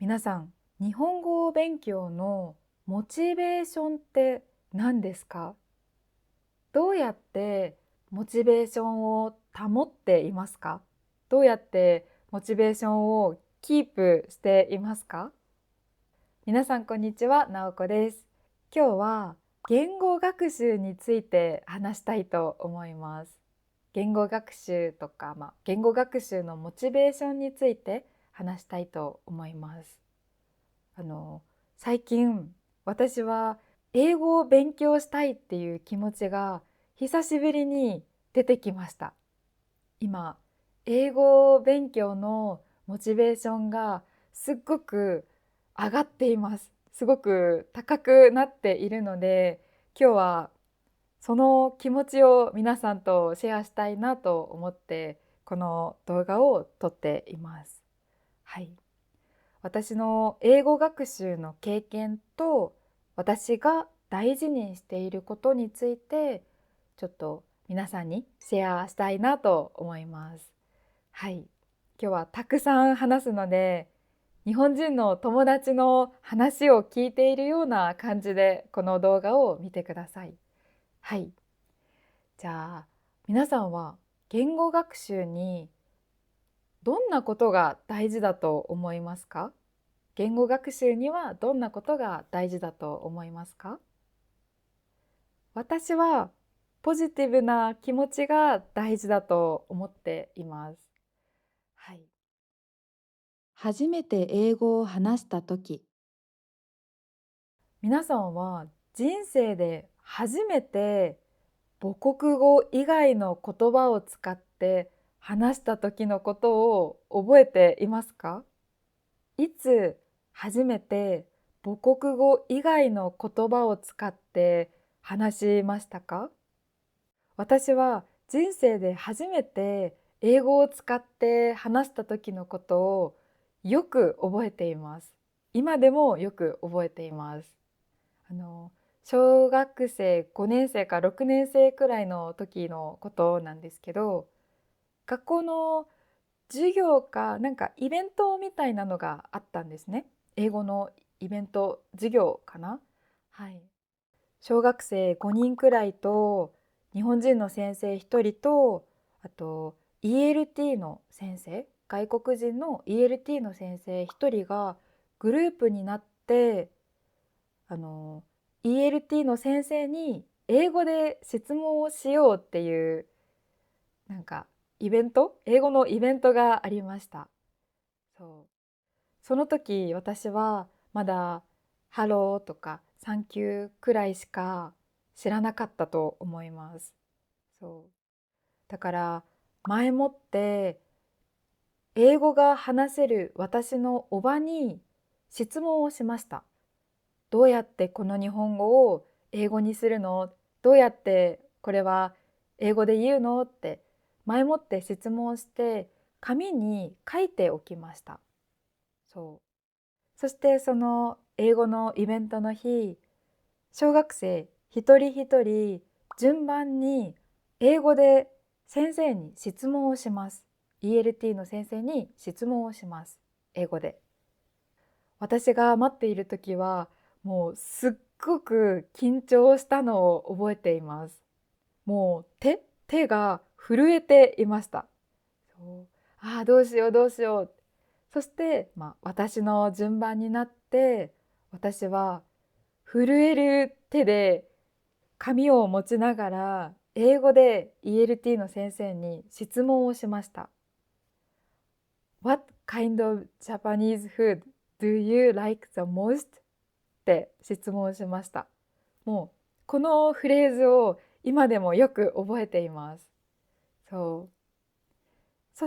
皆さん、日本語勉強のモチベーションって何ですか？どうやってモチベーションを保っていますか？どうやってモチベーションをキープしていますか？皆さん、こんにちは、なおこです。今日は言語学習について話したいと思います。言語学習とか、言語学習のモチベーションについて話したいと思います。あの最近私は英語を勉強したいっていう気持ちが久しぶりに出てきました。今英語勉強のモチベーションがすっごく上がっています。すごく高くなっているので、今日はその気持ちを皆さんとシェアしたいなと思ってこの動画を撮っています。はい。私の英語学習の経験と私が大事にしていることについてちょっと皆さんにシェアしたいなと思います。はい。今日はたくさん話すので、日本人の友達の話を聞いているような感じでこの動画を見てください。はい。じゃあ皆さんは言語学習にどんなことが大事だと思いますか？言語学習にはどんなことが大事だと思いますか？私はポジティブな気持ちが大事だと思っています。はい。初めて英語を話したとき、皆さんは人生で初めて母国語以外の言葉を使って話した時のことを覚えていますか？いつ初めて母国語以外の言葉を使って話しましたか？私は人生で初めて英語を使って話した時のことをよく覚えています。今でもよく覚えています。あの小学生5年生か6年生くらいの時のことなんですけど、学校の授業かなんかイベントみたいなのがあったんですね。英語のイベント授業かな。はい。小学生5人くらいと日本人の先生1人と、あと ELT の先生、外国人の ELT の先生1人がグループになって、あの ELT の先生に英語で質問をしようっていうなんか英語のイベントがありました。その時私はまだハローとかサンキューくらいしか知らなかったと思います。だから前もって英語が話せる私のおばに質問をしました。どうやってこの日本語を英語にするの？どうやってこれは英語で言うの？って前もって質問して紙に書いておきました。そしてその英語のイベントの日、小学生一人一人順番に英語で先生に質問をします。ELT の先生に質問をします。英語で。私が待っている時はもうすっごく緊張したのを覚えています。もう手が震えていました。ああ、どうしようどうしよう。そして、私の順番になって私は震える手で紙を持ちながら英語で ELT の先生に質問をしました。What kind of Japanese food do you like the most? って質問しました。もうこのフレーズを今でもよく覚えています。そ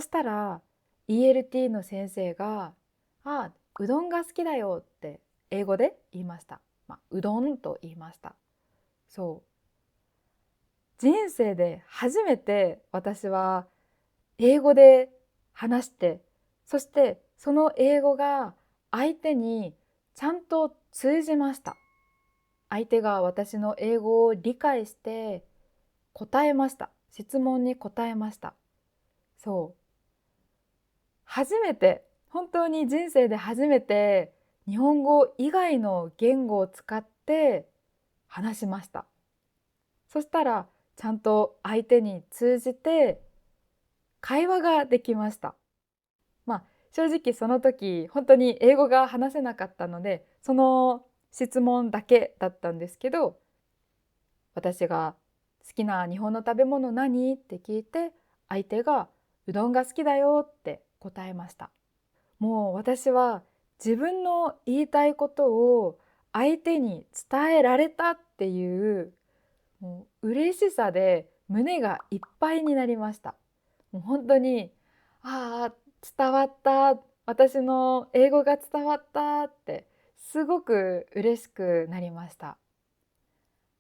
したら ELT の先生が「あ、うどんが好きだよ」って英語で言いました。うどんと言いました。人生で初めて私は英語で話して、そしてその英語が相手にちゃんと通じました。相手が私の英語を理解して答えました。質問に答えました。初めて本当に人生で初めて日本語以外の言語を使って話しました。そしたらちゃんと相手に通じて会話ができました。正直その時本当に英語が話せなかったので、その質問だけだったんですけど、私が好きな日本の食べ物何って聞いて、相手がうどんが好きだよって答えました。もう私は自分の言いたいことを相手に伝えられたっていう、もう嬉しさで胸がいっぱいになりました。もう本当に、ああ、伝わった、私の英語が伝わったってすごく嬉しくなりました。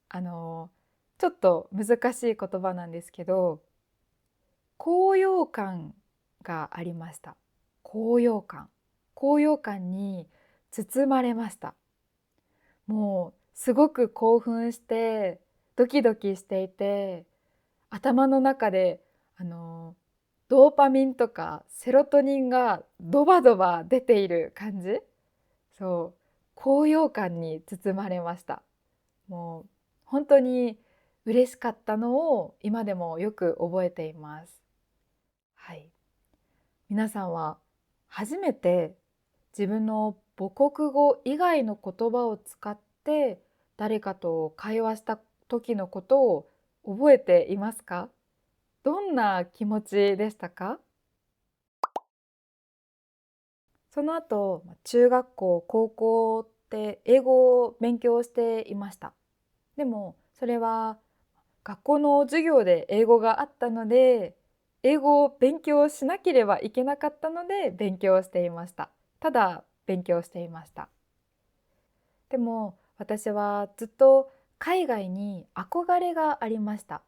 あのちょっと難しい言葉なんですけど、高揚感がありました。高揚感。高揚感に包まれました。もうすごく興奮してドキドキしていて、頭の中でドーパミンとかセロトニンがドバドバ出ている感じ。そう、高揚感に包まれました。もう本当に嬉しかったのを今でもよく覚えています。はい。皆さんは初めて自分の母国語以外の言葉を使って誰かと会話した時のことを覚えていますか？どんな気持ちでしたか？その後、中学校、高校って英語を勉強していました。でもそれは学校の授業で英語があったので、英語を勉強しなければいけなかったので勉強していました。ただ勉強していました。でも私はずっと海外に憧れがありました。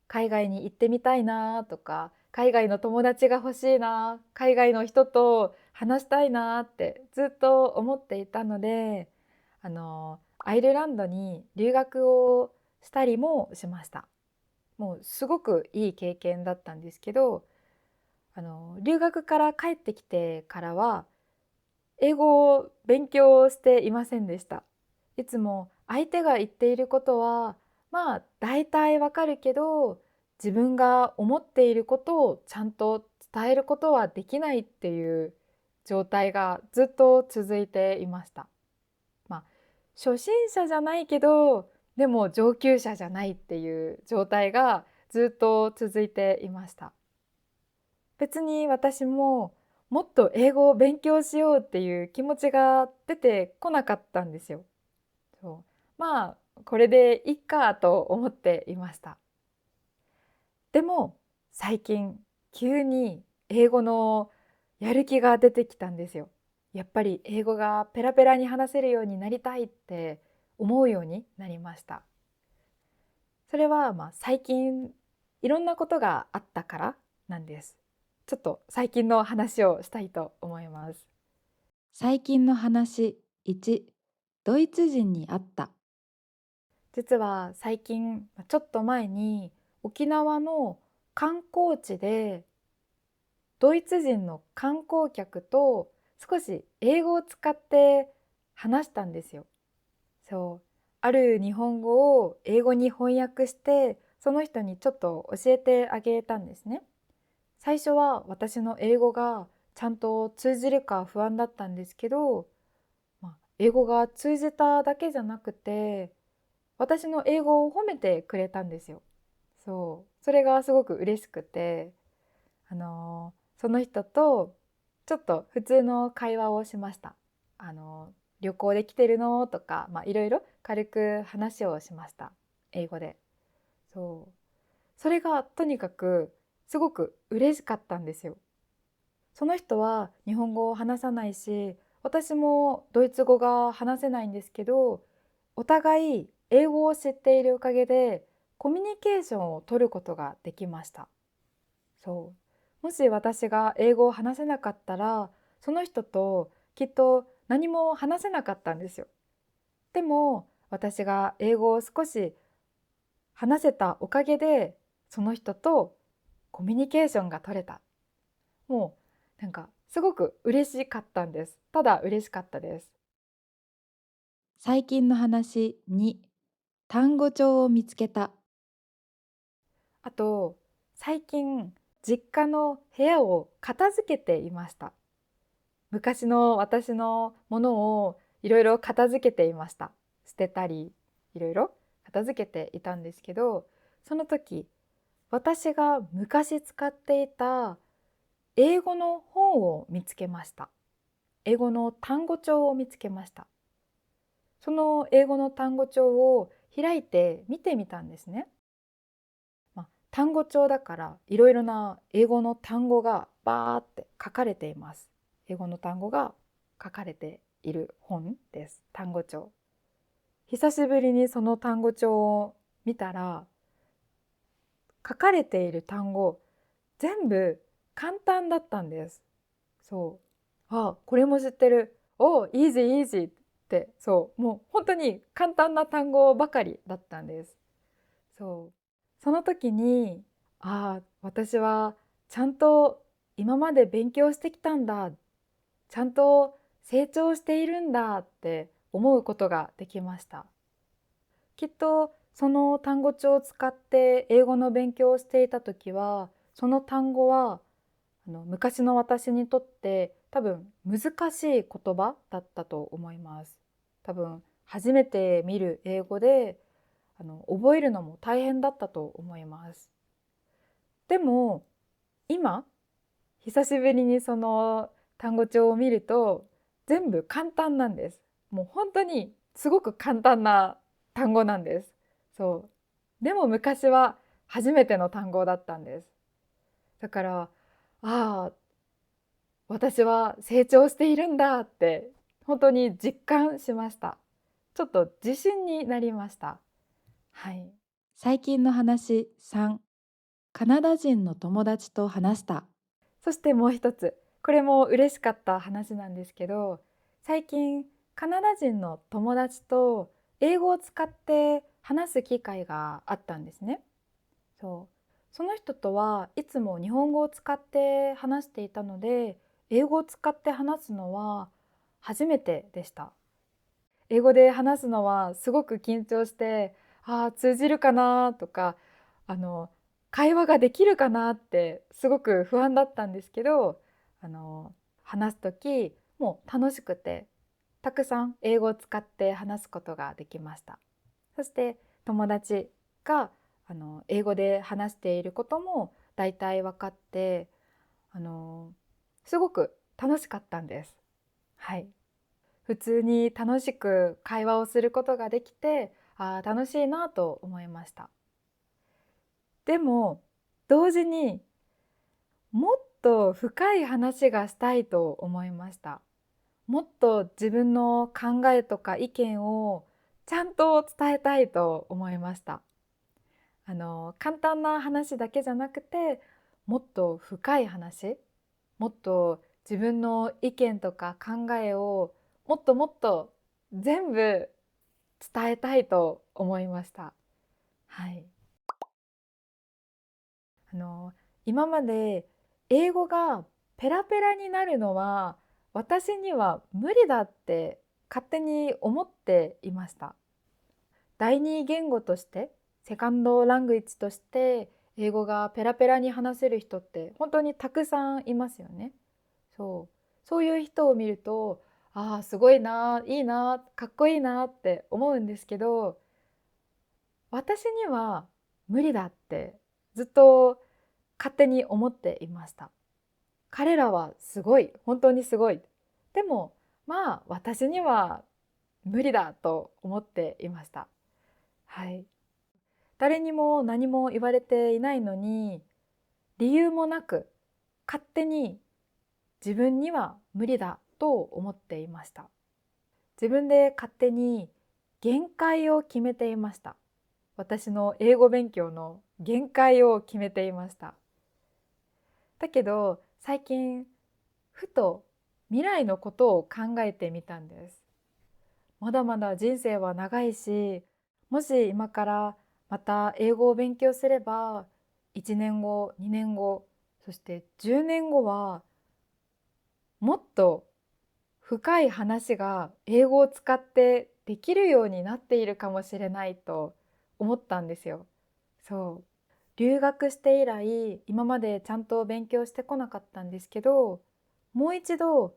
海外に行ってみたいなとか、海外の友達が欲しいな、海外の人と話したいなってずっと思っていたので、アイルランドに留学をしたりもしました。もうすごくいい経験だったんですけど、留学から帰ってきてからは英語を勉強していませんでした。いつも相手が言っていることは大体わかるけど、自分が思っていることをちゃんと伝えることはできないっていう状態がずっと続いていました。まあ初心者じゃないけど、でも上級者じゃないっていう状態がずっと続いていました。別に私ももっと英語を勉強しようっていう気持ちが出てこなかったんですよ。そう、これでいいかと思っていました。でも最近急に英語のやる気が出てきたんですよ。やっぱり英語がペラペラに話せるようになりたいって思うようになりました。それは最近いろんなことがあったからなんです。ちょっと最近の話をしたいと思います。最近の話1、ドイツ人に会った。実は最近ちょっと前に沖縄の観光地でドイツ人の観光客と少し英語を使って話したんですよ。そう、ある日本語を英語に翻訳してその人にちょっと教えてあげたんですね。最初は私の英語がちゃんと通じるか不安だったんですけど、英語が通じただけじゃなくて私の英語を褒めてくれたんですよ。そう、それがすごく嬉しくて、その人とちょっと普通の会話をしました。旅行で来てるのとか、いろいろ軽く話をしました。英語で。そう。それがとにかくすごく嬉しかったんですよ。その人は日本語を話さないし、私もドイツ語が話せないんですけど、お互い英語を知っているおかげでコミュニケーションを取ることができました。そう。もし私が英語を話せなかったら、その人ときっと何も話せなかったんですよ。でも私が英語を少し話せたおかげで、その人とコミュニケーションが取れた。もうすごく嬉しかったんです。ただ嬉しかったです。最近の話2、単語帳を見つけた。あと、最近、実家の部屋を片付けていました。昔の私のものをいろいろ片付けていました。捨てたり、いろいろ片付けていたんですけど、その時、私が昔使っていた英語の本を見つけました。英語の単語帳を見つけました。その英語の単語帳を開いて見てみたんですね。単語帳だからいろいろな英語の単語がバーって書かれています。英語の単語が書かれている本です。単語帳。久しぶりにその単語帳を見たら、書かれている単語全部簡単だったんです。そう。あ、これも知ってる。お、イージーイージーって、そう、もう本当に簡単な単語ばかりだったんです。そう。その時に、ああ、私はちゃんと今まで勉強してきたんだ。ちゃんと成長しているんだって思うことができました。きっとその単語帳を使って英語の勉強をしていた時は、その単語は昔の私にとって多分難しい言葉だったと思います。多分初めて見る英語で覚えるのも大変だったと思います。でも今久しぶりにその単語帳を見ると全部簡単なんです。もう本当にすごく簡単な単語なんです。そう。でも昔は初めての単語だったんです。だから、ああ、私は成長しているんだって本当に実感しました。ちょっと自信になりました。はい。最近の話3、カナダ人の友達と話した。そしてもう一つ、これも嬉しかった話なんですけど、最近カナダ人の友達と英語を使って話す機会があったんですね。そう。その人とはいつも日本語を使って話していたので、英語を使って話すのは初めてでした。英語で話すのはすごく緊張して、ああ、通じるかなとか、あの、会話ができるかなってすごく不安だったんですけど、話す時もう楽しくて、たくさん英語を使って話すことができました。そして友達が英語で話していることもだいたい分かって、あのすごく楽しかったんです。はい。普通に楽しく会話をすることができて、ああ、楽しいなと思いました。でも、同時にもっと深い話がしたいと思いました。もっと自分の考えとか意見をちゃんと伝えたいと思いました。簡単な話だけじゃなくて、もっと深い話、もっと自分の意見とか考えをもっともっと全部伝えたいと思いました。はい。あの今まで英語がペラペラになるのは私には無理だって勝手に思っていました。第二言語としてセカンドラングイッジとして英語がペラペラに話せる人って本当にたくさんいますよね。そういう人を見ると、ああ、すごいな、いいな、かっこいいなって思うんですけど、私には無理だってずっと勝手に思っていました。彼らはすごい、本当にすごい。でも、まあ私には無理だと思っていました。はい。誰にも何も言われていないのに、理由もなく勝手に自分には無理だと思っていました。自分で勝手に限界を決めていました。私の英語勉強の限界を決めていました。だけど最近ふと未来のことを考えてみたんです。まだまだ人生は長いし、もし今からまた英語を勉強すれば1年後、2年後、そして10年後はもっと深い話が英語を使ってできるようになっているかもしれないと思ったんですよ。そう。留学して以来、今までちゃんと勉強してこなかったんですけど、もう一度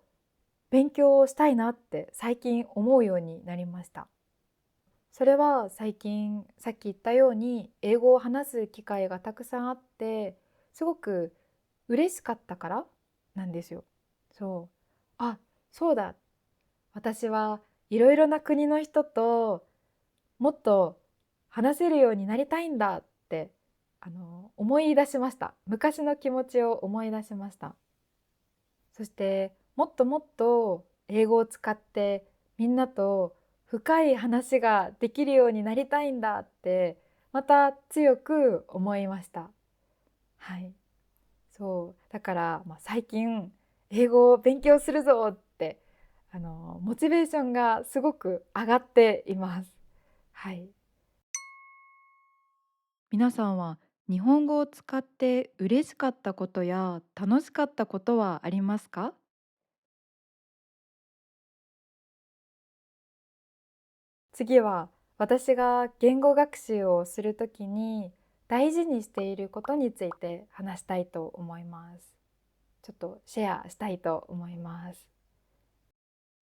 勉強をしたいなって最近思うようになりました。それは最近さっき言ったように英語を話す機会がたくさんあって、すごく嬉しかったからなんですよ。そう。あ、そうだ。私はいろいろな国の人ともっと話せるようになりたいんだって思い出しました。昔の気持ちを思い出しました。そしてもっともっと英語を使ってみんなと深い話ができるようになりたいんだってまた強く思いました。はい、そうだから、最近英語を勉強するぞってモチベーションがすごく上がっています。はい。皆さんは日本語を使って嬉しかったことや楽しかったことはありますか？次は私が言語学習をするときに大事にしていることについて話したいと思います。ちょっとシェアしたいと思います。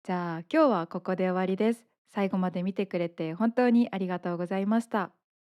じゃあ今日はここで終わりです。最後まで見てくれて本当にありがとうございました。